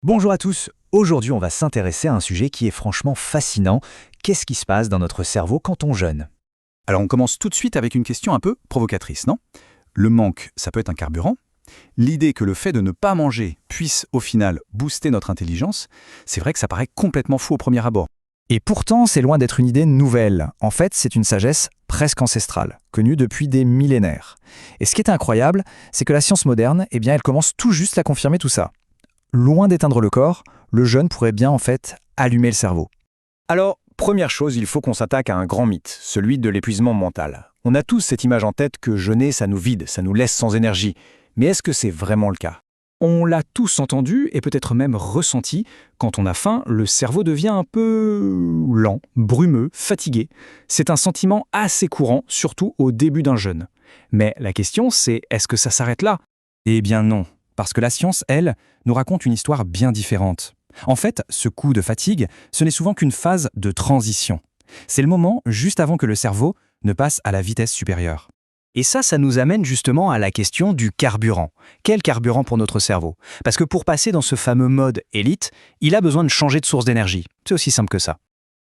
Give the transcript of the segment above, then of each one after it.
Bonjour à tous, aujourd'hui on va s'intéresser à un sujet qui est franchement fascinant. Qu'est-ce qui se passe dans notre cerveau quand on jeûne? Alors on commence tout de suite avec une question un peu provocatrice, non? Le manque, ça peut être un carburant. L'idée que le fait de ne pas manger puisse au final booster notre intelligence, c'est vrai que ça paraît complètement fou au premier abord. Et pourtant, c'est loin d'être une idée nouvelle. En fait, c'est une sagesse presque ancestrale, connue depuis des millénaires. Et ce qui est incroyable, c'est que la science moderne, elle commence tout juste à confirmer tout ça. Loin d'éteindre le corps, le jeûne pourrait bien en fait allumer le cerveau. Alors, première chose, il faut qu'on s'attaque à un grand mythe, celui de l'épuisement mental. On a tous cette image en tête que jeûner, ça nous vide, ça nous laisse sans énergie. Mais est-ce que c'est vraiment le cas? On l'a tous entendu et peut-être même ressenti. Quand on a faim, le cerveau devient un peu lent, brumeux, fatigué. C'est un sentiment assez courant, surtout au début d'un jeûne. Mais la question, c'est est-ce que ça s'arrête là? Eh bien non, parce que la science, elle, nous raconte une histoire bien différente. En fait, ce coup de fatigue, ce n'est souvent qu'une phase de transition. C'est le moment juste avant que le cerveau ne passe à la vitesse supérieure. Et ça nous amène justement à la question du carburant. Quel carburant pour notre cerveau? Parce que pour passer dans ce fameux mode élite, il a besoin de changer de source d'énergie. C'est aussi simple que ça.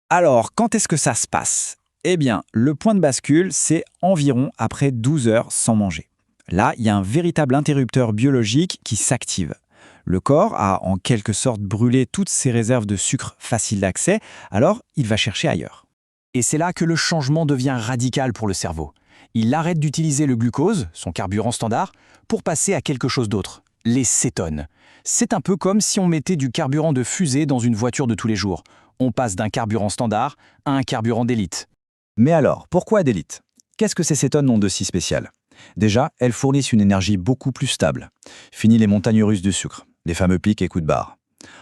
Alors, quand est-ce que ça se passe? Eh bien, le point de bascule, c'est environ après 12 heures sans manger. Là, il y a un véritable interrupteur biologique qui s'active. Le corps a en quelque sorte brûlé toutes ses réserves de sucre facile d'accès, alors il va chercher ailleurs. Et c'est là que le changement devient radical pour le cerveau. Il arrête d'utiliser le glucose, son carburant standard, pour passer à quelque chose d'autre, les cétones. C'est un peu comme si on mettait du carburant de fusée dans une voiture de tous les jours. On passe d'un carburant standard à un carburant d'élite. Mais alors, pourquoi d'élite? Qu'est-ce que ces cétones ont de si spécial? Déjà, elles fournissent une énergie beaucoup plus stable. Fini les montagnes russes du sucre, les fameux pics et coups de barre.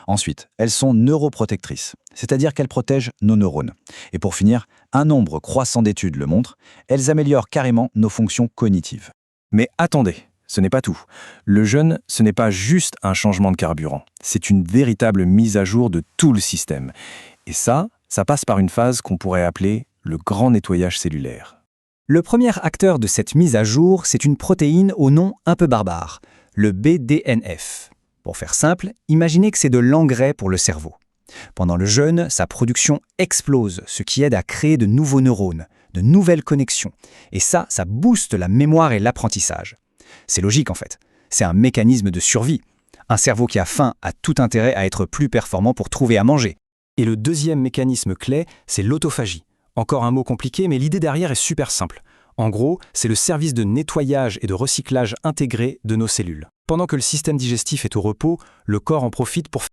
Ensuite, elles sont neuroprotectrices, c'est-à-dire qu'elles protègent nos neurones. Et pour finir, un nombre croissant d'études le montrent, elles améliorent carrément nos fonctions cognitives. Mais attendez, ce n'est pas tout. Le jeûne, ce n'est pas juste un changement de carburant. C'est une véritable mise à jour de tout le système. Et ça passe par une phase qu'on pourrait appeler le grand nettoyage cellulaire. Le premier acteur de cette mise à jour, c'est une protéine au nom un peu barbare, le BDNF. Pour faire simple, imaginez que c'est de l'engrais pour le cerveau. Pendant le jeûne, sa production explose, ce qui aide à créer de nouveaux neurones, de nouvelles connexions. Et ça booste la mémoire et l'apprentissage. C'est logique en fait. C'est un mécanisme de survie. Un cerveau qui a faim a tout intérêt à être plus performant pour trouver à manger. Et le deuxième mécanisme clé, c'est l'autophagie. Encore un mot compliqué, mais l'idée derrière est super simple. En gros, c'est le service de nettoyage et de recyclage intégré de nos cellules. Pendant que le système digestif est au repos, le corps en profite pour